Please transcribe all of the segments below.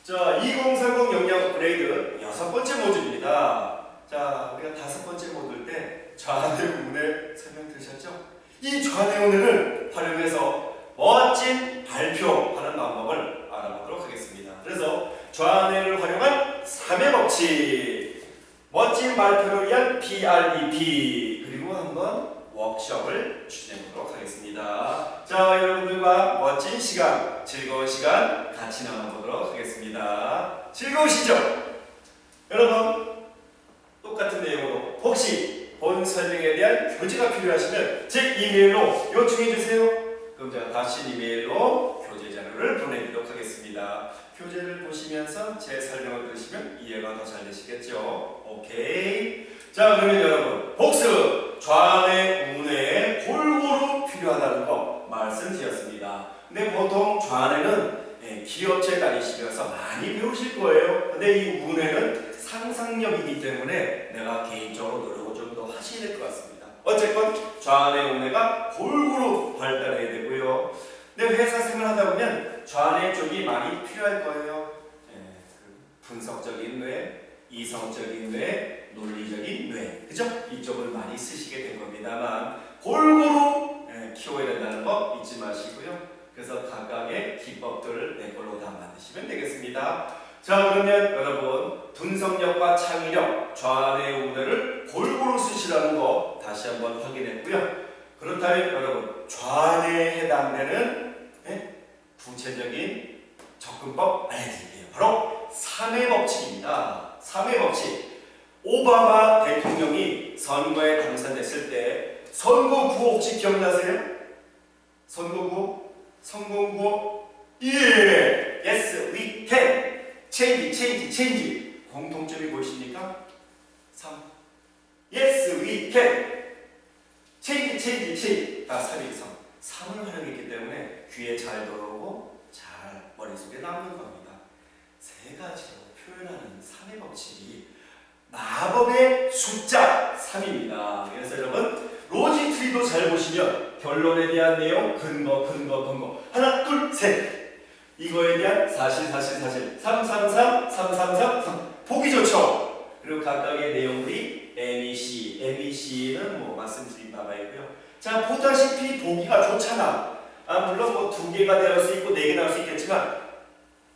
자, 2030 영역 업그레이드 6번째 모듈입니다. 자, 우리가 5번째 모듈 때 좌뇌 우뇌 설명 들으셨죠? 이 좌뇌 우뇌를 활용해서 멋진 발표하는 방법을 알아보도록 하겠습니다. 그래서 좌뇌를 활용한 3의 법칙, 멋진 발표를 위한 PREP, 그리고 한번 워크숍을 추진해보도록 하겠습니다. 자, 여러분들과 멋진 시간, 즐거운 시간 같이 나눠보도록 하겠습니다. 즐거우시죠? 여러분, 똑같은 내용으로 혹시 본 설명에 대한 교재가 필요하시면 제 이메일로 요청해주세요. 그럼 제가 다시 이메일로 교재 자료를 보내드리도록 하겠습니다. 교재를 보시면서 제 설명을 들으시면 이해가 더 잘 되시겠죠? 오케이. 자, 그러면 여러분, 복습! 좌뇌, 우뇌에 골고루 필요하다는 거 말씀드렸습니다. 근데 보통 좌뇌는 기업체 다니시면서 많이 배우실 거예요. 근데 이 우뇌는 상상력이기 때문에 내가 개인적으로 노력을 좀 더 하셔야 될 것 같습니다. 어쨌건 좌뇌, 우뇌가 골고루 발달해야 되고요. 근데 회사 생활하다 보면 좌뇌 쪽이 많이 필요할 거예요. 분석적인 뇌, 이성적인 뇌, 논리적인 뇌, 그죠? 이쪽을 많이 쓰시게 된 겁니다만 골고루 키워야 된다는 거 잊지 마시고요. 그래서 각각의 기법들을 내 걸로 다 만드시면 되겠습니다. 자, 그러면 여러분, 분석력과 창의력, 좌뇌, 우뇌를 골고루 쓰시라는 거 다시 한번 확인했고요. 그렇다면 여러분, 좌뇌에 해당되는 구체적인 접근법 알려드릴게요. 바로 3의 법칙입니다. 3의 법칙. 오바마 대통령이 선거에 당선됐을 때 선거 구호 혹시 기억나세요? 선거 구호? 성공구호? 예! Yes, we can! change. 공통점이 보이십니까? 3. Yes, we can! change. 다 3이 3을 활용했기 때문에 귀에 잘 들어오고 잘 머릿속에 남는 겁니다. 세 가지로 표현하는 3의 법칙이 마법의 숫자 3입니다. 그래서 여러분, 로지트리도 잘 보시면 결론에 대한 내용, 근거. 하나, 둘, 셋. 이거에 대한 사실. 3. 보기 좋죠? 그리고 각각의 내용들이 MEC는 뭐 말씀드린 바가 있고요. 자, 보다시피 보기가 좋잖아. 물론 뭐 2개가 될 수 있고 4개 나올 수 있겠지만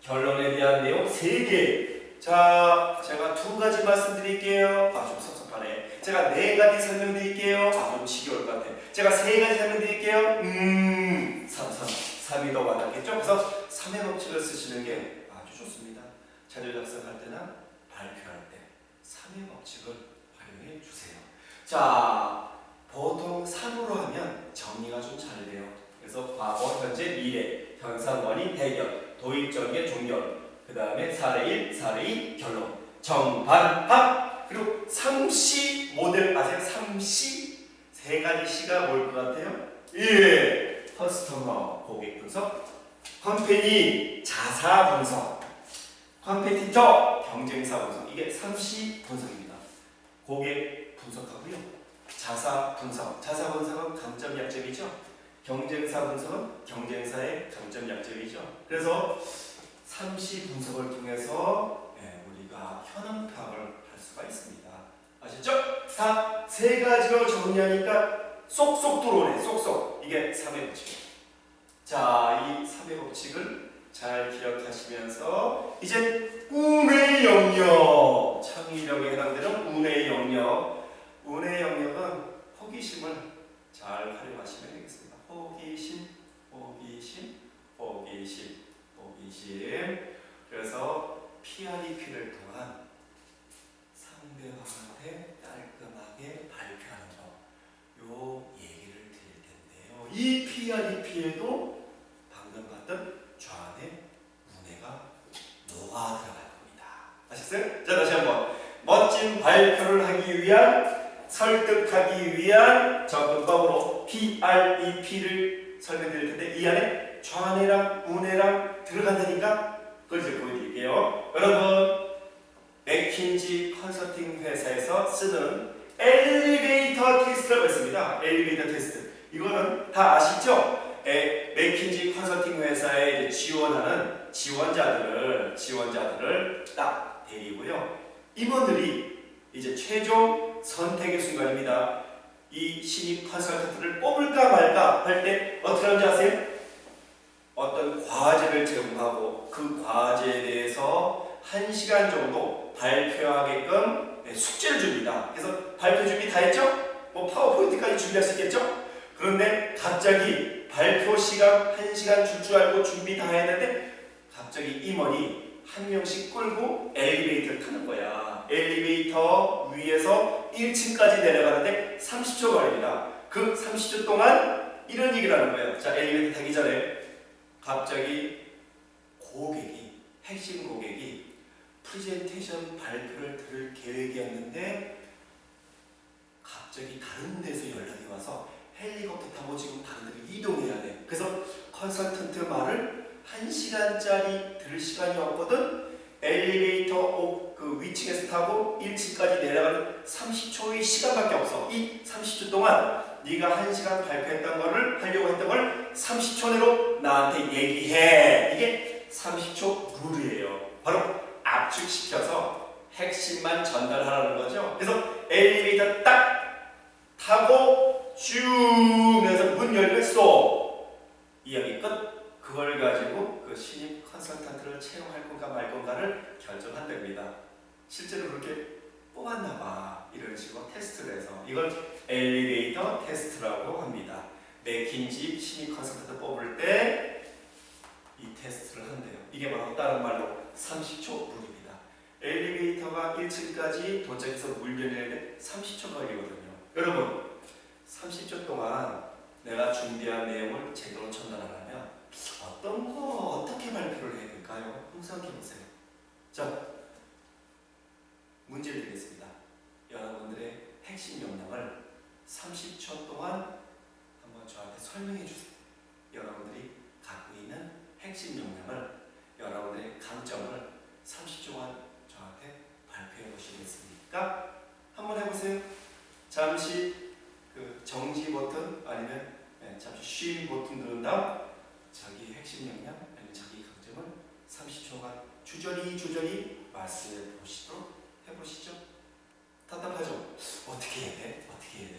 결론에 대한 내용 3개. 자, 제가 2가지 말씀드릴게요. 좀 섭섭하네. 제가 4가지 설명드릴게요. 좀 지겨울 것 같아. 제가 3가지 설명드릴게요. 3이 더 와닿겠죠? 그래서 3의 법칙을 쓰시는 게 아주 좋습니다. 자료 작성할 때나 발표할 때 3의 법칙을 활용해 주세요. 자, 보통 3으로 하면 정리가 좀 잘 돼요. 그래서 과거, 현재, 미래, 현상, 원인, 해결, 도입, 전개, 종결, 그 다음에 사례 1, 사례 2, 결론, 정반합. 그리고 3C 모델 아세요? 3C? 3가지 C가 뭘 것 같아요? 예, 커스터머 고객 분석, 컴퍼니 자사 분석, 컴페티터 경쟁사 분석. 이게 3C 분석입니다. 고객 분석하고요, 자사 분석은 강점 약점이죠. 경쟁사 분석은 경쟁사의 강점 약점이죠. 그래서 3C 분석을 통해서 우리가 현황 파악을 할 수가 있습니다. 아셨죠? 다 3가지로 정리하니까 쏙쏙 들어오네. 쏙쏙. 이게 3의 법칙. 자, 이 3의 법칙을 잘 기억하시면서 이제 우뇌 영역, 창의력에 해당되는 우뇌 영역. 우뇌 영역은 호기심을 잘 활용하시면 되겠습니다. 호기심. 그래서 PREP를 통한 상대방한테 깔끔하게 발표하는 거, 요 얘기를 드릴 텐데요. 이 PREP에도 방금 봤던 좌뇌, 우뇌가 녹아 들어갈 겁니다. 아셨어요? 자, 다시 한번. 멋진 발표를 하기 위한, 설득하기 위한 접근법으로 PREP를 설명드릴 텐데 이 안에 좌뇌랑 우뇌랑 들어간다니까 그걸 이제 보여드릴게요. 여러분, 맥킨지 컨설팅 회사에서 쓰는 엘리베이터 테스트라고 있습니다. 엘리베이터 테스트. 이거는 다 아시죠? 맥킨지 컨설팅 회사에 지원하는 지원자들을 딱 데리고요. 임원들이 이제 최종 선택의 순간입니다. 이 신입 컨설턴트를 뽑을까 말까 할 때 어떻게 하는지 아세요? 어떤 과제를 제공하고 그 과제에 대해서 1시간 정도 발표하게끔 숙제를 줍니다. 그래서 발표 준비 다 했죠? 뭐 파워포인트까지 준비할 수 있겠죠? 그런데 갑자기 발표 시간 1시간 줄 줄 알고 준비 다 했는데 갑자기 임원이 한 명씩 끌고 엘리베이터를 타는 거야. 엘리베이터 위에서 1층까지 내려가는데 30초 걸립니다. 그 30초 동안 이런 얘기를 하는 거예요. 자, 엘리베이터 타기 전에 갑자기 핵심 고객이 프레젠테이션 발표를 들을 계획이었는데 갑자기 다른 데서 연락이 와서 헬리콥터 타고 지금 다른 데로 이동해야 돼. 그래서 컨설턴트 말을 1시간짜리 들을 시간이 없거든. 엘리베이터 그 위층에서 타고 1층까지 내려가는 30초의 시간밖에 없어. 이 30초 동안 네가 1시간 발표했던 거를 하려고 했던 걸 30초 내로 나한테 얘기해. 이게 30초 룰이에요. 바로 압축시켜서 핵심만 전달하라는 거죠. 그래서 엘리베이터 딱 타고 쭉 해서 문 열면 쏙 이야기 끝. 그걸 가지고 그 신입 컨설턴트를 채용할 건가 말 건가를 결정한답니다. 실제로 그렇게 뽑았나 봐. 이런 식으로 테스트를 해서 이걸 엘리베이터 테스트라고 합니다. 맥킨지 신입 컨설턴트 뽑을 때 이 테스트를 한대요. 이게 바로 다른 말로 30초 룰입니다. 엘리베이터가 1층까지 도착해서 물 열리는데 30초 걸리거든요. 여러분 30초 동안 내가 준비한 내용을 제대로 전달하려면 어떤 거 어떻게 발표를 해야 될까요? 한번 생각해 보세요. 자, 문제 드리겠습니다. 여러분들의 핵심 역량을 30초 동안 한번 저한테 설명해 주세요. 여러분들이 갖고 있는 핵심 역량을, 여러분들의 강점을 30초간 저한테 발표해 보시겠습니까? 한번 해보세요. 잠시 그 정지 버튼 아니면 잠시 쉼 버튼 누른 다음 자기 핵심 역량 아니면 자기 강점을 30초간 주저리 말씀해 보시도록 해보시죠. 답답하죠? 어떻게 해야 돼? 어떻게 해야 돼?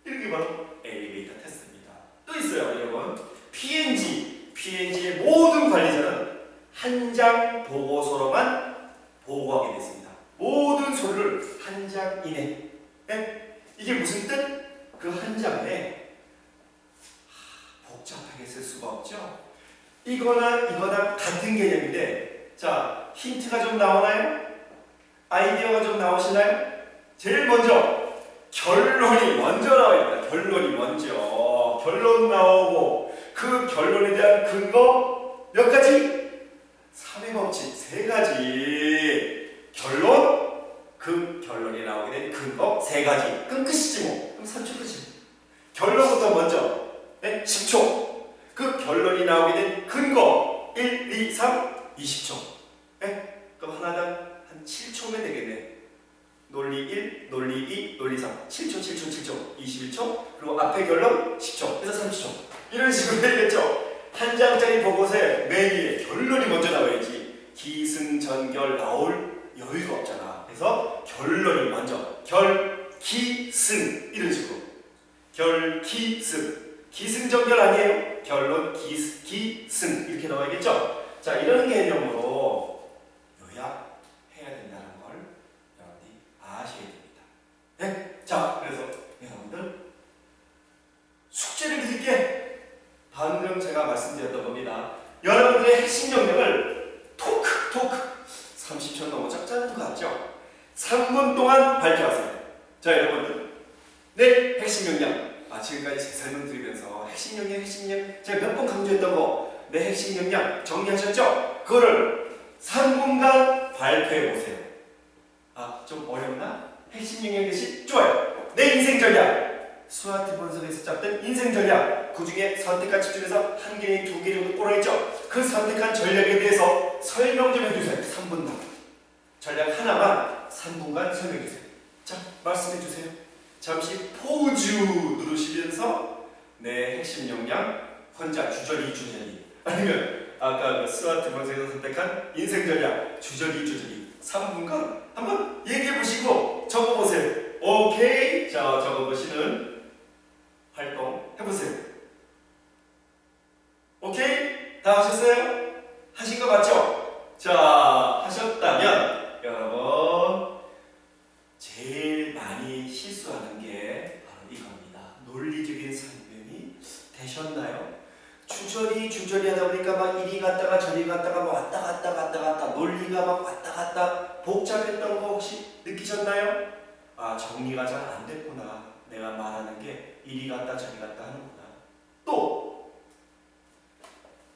이렇게 바로 엘리베이터 테스트입니다. 또 있어요, 여러분. PNG의 모든 관리자는 한 장 보고서로만 보고하게 됐습니다. 모든 서류를 한 장 이내. 이게 무슨 뜻? 그 한 장에 복잡하게 쓸 수가 없죠. 이거나 같은 개념인데, 자, 힌트가 좀 나오나요? 아이디어가 좀 나오시나요? 제일 먼저 결론이 먼저 나와요. 결론이 먼저. 결론 나오고 그 결론에 대한 근거 몇 가지? 3의 법칙 3가지. 결론, 그 결론이 나오게 된 근거 3가지. 그럼 끝이지 뭐. 그럼 3초 끝이지. 결론부터 먼저 10초. 그 결론이 나오게 된 근거 1, 2, 3, 20초. 그럼 하나당 한 7초면 되겠네. 논리 1, 논리 2, 논리 3. 7초, 21초. 그리고 앞에 결론 10초. 그래서 30초. 이런 식으로 되겠죠. 한 장짜리 보고서에 맨 위에 결론이 먼저 나와야지. 기승전결 나올 여유가 없잖아. 그래서 결론이 먼저. 결기승. 이런 식으로. 결기승. 기승전결 아니에요. 결론, 기승. 이렇게 나와야겠죠. 자, 이런 개념으로 요약해야 된다는 걸 여러분들이 아셔야 됩니다. 네? 자, 그래서 여러분들 숙제를 드릴게. 방금 제가 말씀드렸던 겁니다. 여러분들의 핵심 역량을 토크 30초 너무 작은 것 같죠? 3분 동안 발표하세요. 자, 여러분들 내 핵심 역량, 지금까지 제 설명 드리면서 핵심 역량 제가 몇 번 강조했던 거, 내 핵심 역량 정리하셨죠? 그거를 3분간 발표해 보세요. 좀 어렵나? 핵심 역량 대신 좋아요. 내 인생 전략, 스와트 분석에서 짰던 인생 전략, 그 중에 선택과 집중해서 1개, 2개 정도 꼬라했죠? 그 선택한 전략에 대해서 설명 좀 해주세요. 3분간. 전략 하나만 3분간 설명해주세요. 자, 말씀해주세요. 잠시 포즈 누르시면서 내 핵심 역량 혼자 주저리 아니면 아까 그 스와트 방송에서 선택한 인생 전략 주저리 3분간 한번 얘기해 보시고 적어보세요. 오케이? 자, 적어보시는 활동 해보세요. 오케이? 다 하셨어요? 하신 거 맞죠? 자, 하셨다면 여러분 제일 많이 실수하는 게 바로 이겁니다. 논리적인 설명이 되셨나요? 주저리 하다 보니까 막 이리 갔다가 저리 갔다가 막 왔다 갔다 논리가 막 왔다 갔다 복잡했던 거 혹시 느끼셨나요? 아, 정리가 잘 안 됐구나. 내가 말하는 게 이리 갔다 저리 갔다 하는구나. 또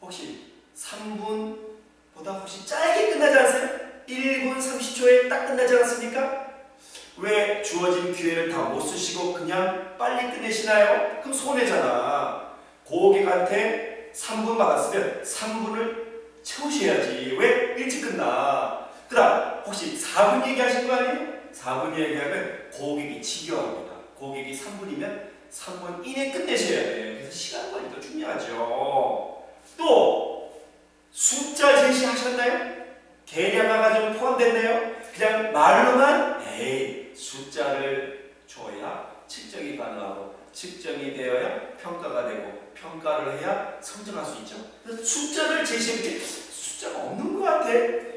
혹시 3분보다 혹시 짧게 끝나지 않으세요? 1분 30초에 딱 끝나지 않았습니까? 왜 주어진 기회를 다 못 쓰시고 그냥 빨리 끝내시나요? 그럼 손해잖아. 고객한테 3분 받았으면 3분을 채우셔야지. 왜? 일찍 끝나. 그 다음 혹시 4분 얘기하신 거 아니에요? 4분 얘기하면 고객이 지겨워합니다. 고객이 3분이면 3분 이내 끝내셔야 돼요. 그래서 시간 관리도 중요하죠. 또 숫자 제시하셨나요? 계량화가 좀 포함됐나요? 그냥 말로만 에이 숫자를 줘야 측정이 가능하고 측정이 되어야 평가가 되고 평가를 해야 성장할 수 있죠. 그래서 숫자를 제시했는데 숫자가 없는 것 같아.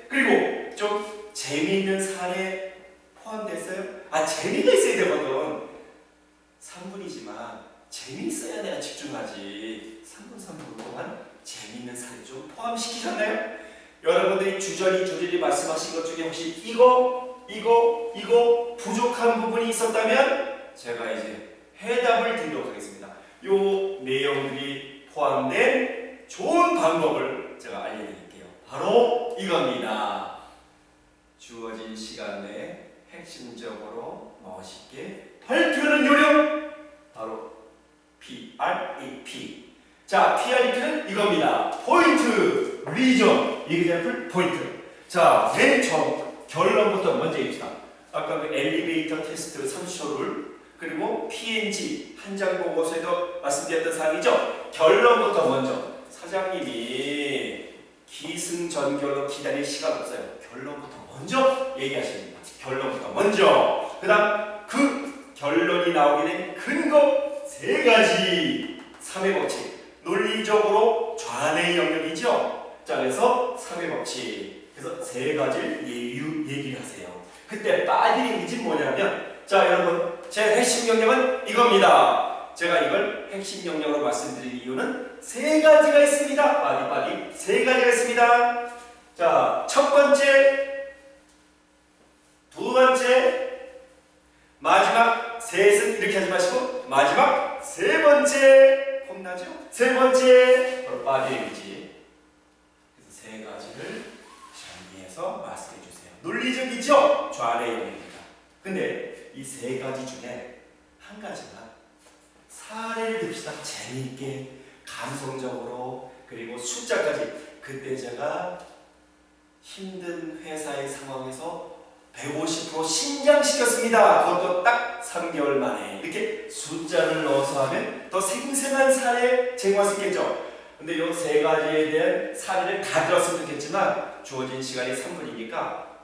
그리고 좀 재미있는 사례 포함됐어요? 아, 재미가 있어야 되거든. 3분이지만 재미있어야 내가 집중하지. 3분 동안 재미있는 사례 좀 포함시키셨나요? 여러분들이 주저리 말씀하신 것 중에 혹시 이거 부족한 부분이 있었다면 제가 이제 해답을 드리도록 하겠습니다. 요 내용들이 포함된 좋은 방법을 제가 알려드릴게요. 바로 이겁니다. 주어진 시간 내에 핵심적으로 멋있게 발표하는 요령, 바로 PREP. 자, PREP는 이겁니다. 포인트, 리전, example, 포인트. 자, 맨 처음 결론부터 먼저 읽읍시다. 아까 그 엘리베이터 테스트 30초 룰, 그리고 PNG 한장 보고서에도 말씀드렸던 사항이죠. 결론부터 먼저. 사장님이 기승전결로 기다릴 시간 없어요. 결론부터 먼저 얘기하십니다. 결론부터 먼저. 그 다음 그 결론이 나오게 된 근거 3가지. 3의 법칙. 논리적으로 좌뇌 영역이죠. 자, 그래서 3의 법칙. 그래서 3가지를 얘기를 하세요. 그때 빠지는 게 뭐냐면, 자, 여러분, 제 핵심 영역은 이겁니다. 제가 이걸 핵심 영역으로 말씀드린 이유는 3가지가 있습니다. 빨리 3가지가 있습니다. 자, 첫 번째, 두 번째, 마지막 셋은 이렇게 하지 마시고 마지막 세 번째. 혼나죠? 세 번째, 바로 바디의 위치. 그래서 3가지를 정리해서 말씀해 주세요. 논리적이죠? 좌뇌 영역입니다. 근데 이 3가지 중에 한 가지만 사례를 듭시다. 재미있게, 감성적으로, 그리고 숫자까지. 그때 제가 힘든 회사의 상황에서 150% 신장시켰습니다. 그것도 딱 3개월 만에. 이렇게 숫자를 넣어서 하면 더 생생한 사례 제공할 수 있겠죠. 근데 이 3가지에 대한 사례를 다 들었으면 좋겠지만 주어진 시간이 3분이니까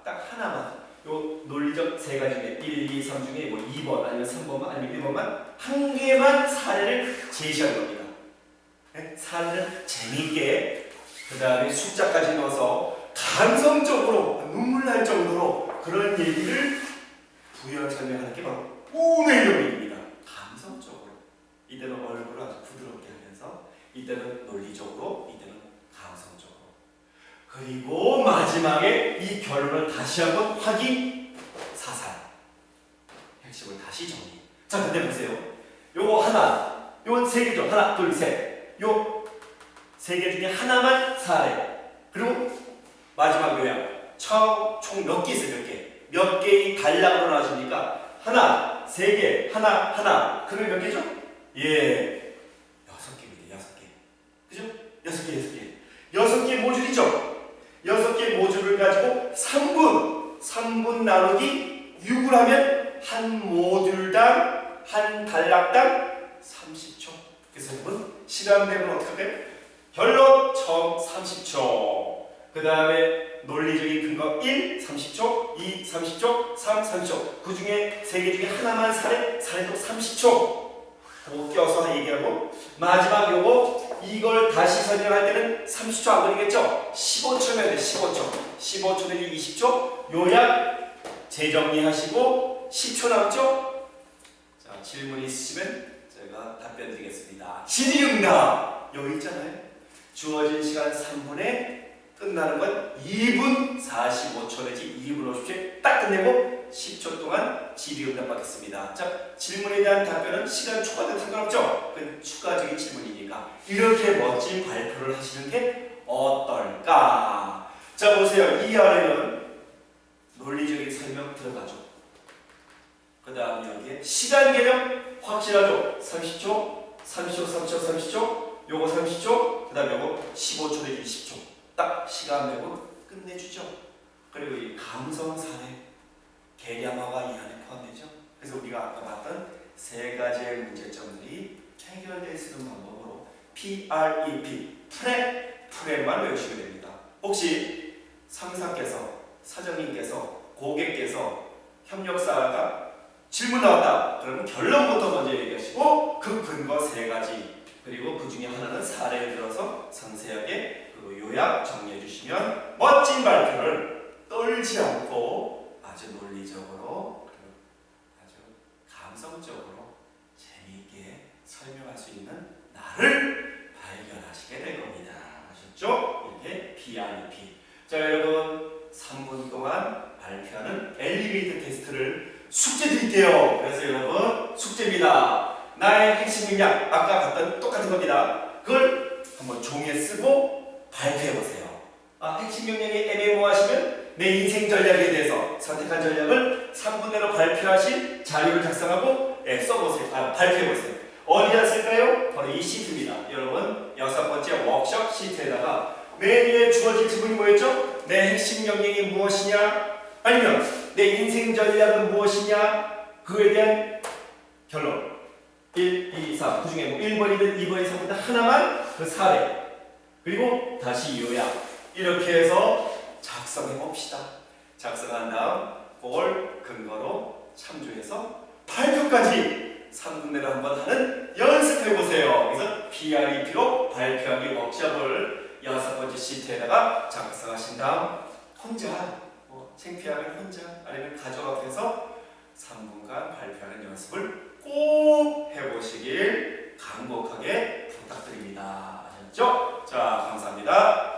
딱 하나만, 요 논리적 3가지 중에 1, 2, 3 중에 뭐 2번 아니면 3번만 아니면 1번만 한 개만 사례를 제시하는 겁니다. 네? 사례를 재미있게, 그 다음에 숫자까지 넣어서 감성적으로 눈물 날 정도로 그런 얘기를 부연 설명하는 게 바로 오메이용입니다. 감성적으로. 이때는 얼굴을 아주 부드럽게 하면서, 이때는 논리적으로, 이때는 감성적으로. 그리고 마지막에 이 결론을 다시 한번 확인, 사살. 핵심을 다시 정리. 자, 근데 보세요. 요거 하나, 요건 3개죠. 하나, 둘, 셋. 요 3개 중에 하나만 사례. 그리고 마지막 요약. 총 몇 개 있어요? 몇 개의 단락으로 나눠집니까? 하나, 3개, 하나. 그러면 몇 개죠? 예, 6개입니다. 6개. 그죠? 6개. 6개 모듈이죠? 6개 모듈을 가지고 3분 나누기 6을 하면 한 모듈당, 한 단락당 30초. 그래서 여러분, 시간 되면 어떻게 돼? 결론 처음 30초. 그 다음에 논리적인 근거 1, 30초, 2, 30초, 3, 30초. 그 중에 세 개 중에 하나만 사례도 30초. 그거 껴서 얘기하고 마지막 요거 이걸 다시 설명할 때는 30초 안 걸리겠죠? 15초면 돼. 15초 내지 20초 요약 재정리하시고 10초 남죠? 자, 질문 있으시면 제가 답변 드리겠습니다. 질의응답 여기 있잖아요. 주어진 시간 3분에 끝나는 건 2분 45초 내지 2분 50초에 딱 끝내고 10초 동안 질의응답 받겠습니다. 자, 질문에 대한 답변은 시간 초과돼도 상관없죠? 그건 추가적인 질문이니까 이렇게 멋진 발표를 하시는 게 어떨까? 자, 보세요. 이 아래는 논리적인 설명 들어가죠. 그 다음 여기에 시간 개념 확실하죠? 30초, 30초, 30초, 30초 요거 30초, 그 다음 요거 15초 내지 20초 딱 시간 내고 끝내주죠. 그리고 이 감성 사례 개념화가 이 안에 포함되죠. 그래서 우리가 아까 봤던 세 가지의 문제점들이 해결될 수 있는 방법으로 PREP, 프랩만 외우시면 됩니다. 혹시 상사께서, 사장님께서, 고객께서, 협력사가 질문 나왔다. 그러면 결론부터 먼저 얘기하시고 그 근거 세 가지 그리고 그 중에 하나는 사례를 들어서 상세하게 그리고 요약 정리해 주시면 멋진 발표를 떨지 않고 아주 논리적으로 아주 감성적으로 재미있게 설명할 수 있는 나를 발견하시게 될 겁니다. 아셨죠? 이렇게 PREP. 자, 여러분 3분 동안 발표하는 엘리베이터 테스트를 숙제 드릴게요. 그래서 여러분 숙제입니다. 나의 핵심 역량 아까 봤던 똑같은 겁니다. 그걸 한번 종이에 쓰고 발표해보세요. 핵심 역량이 애매모호하시면 내 인생 전략에 대해서 선택한 전략을 3분 내로 발표하신 자료를 작성하고 써보세요. 발표해보세요. 어디다 쓸까요? 바로 이 시트입니다. 여러분 6번째 워크숍 시트에다가 맨 위에 주어질 질문이 뭐였죠? 내 핵심 역량이 무엇이냐? 아니면 내 인생 전략은 무엇이냐? 그에 대한 결론 1, 2, 3. 그 중에 뭐 1번이든 2번이든 3번이든 하나만 그 사례 그리고 다시 요약 이렇게 해서 작성해 봅시다. 작성한 다음 그걸 근거로 참조해서 발표까지 3분 내로 한번 하는 연습해 보세요. 그래서 PREP로 발표하기 워크숍을 6번째 시트에다가 작성하신 다음 혼자 창피하면 혼자 아니면 가족 앞에서 3분간 발표하는 연습을 꼭 해보시길 간곡하게 부탁드립니다. 아셨죠? 자, 감사합니다.